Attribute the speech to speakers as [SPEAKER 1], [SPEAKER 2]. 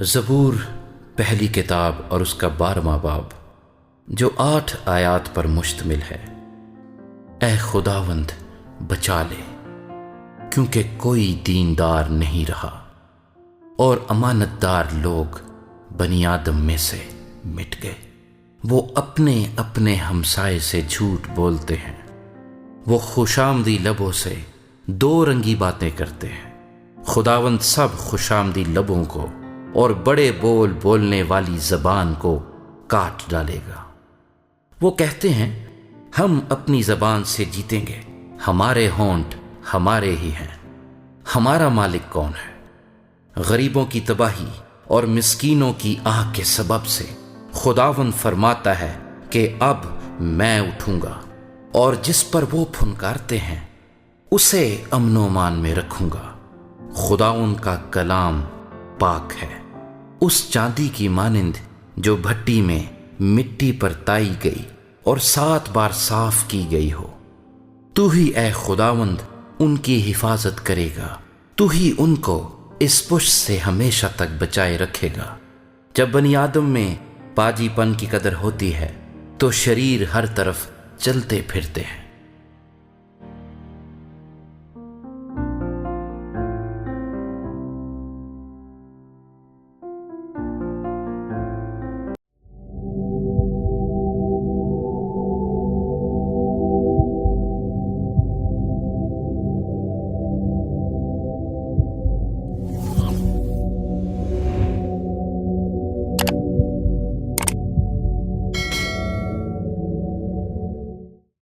[SPEAKER 1] زبور پہلی کتاب اور اس کا 12واں باب جو 8 آیات پر مشتمل ہے۔ اے خداوند بچا لے، کیونکہ کوئی دیندار نہیں رہا اور امانت دار لوگ بنی آدم میں سے مٹ گئے۔ وہ اپنے اپنے ہمسائے سے جھوٹ بولتے ہیں، وہ خوشامدی لبوں سے 2 رنگی باتیں کرتے ہیں۔ خداوند سب خوشامدی لبوں کو اور بڑے بول بولنے والی زبان کو کاٹ ڈالے گا۔ وہ کہتے ہیں ہم اپنی زبان سے جیتیں گے، ہمارے ہونٹ ہمارے ہی ہیں، ہمارا مالک کون ہے؟ غریبوں کی تباہی اور مسکینوں کی آہ کے سبب سے خداوند فرماتا ہے کہ اب میں اٹھوں گا اور جس پر وہ پھنکارتے ہیں اسے امن و امان میں رکھوں گا۔ خداوند کا کلام پاک ہے، اس چاندی کی مانند جو بھٹی میں مٹی پر تائی گئی اور 7 بار صاف کی گئی ہو۔ تو ہی اے خداوند ان کی حفاظت کرے گا، تو ہی ان کو اس پشت سے ہمیشہ تک بچائے رکھے گا۔ جب بنی آدم میں پاجی پن کی قدر ہوتی ہے تو شریر ہر طرف چلتے پھرتے ہیں۔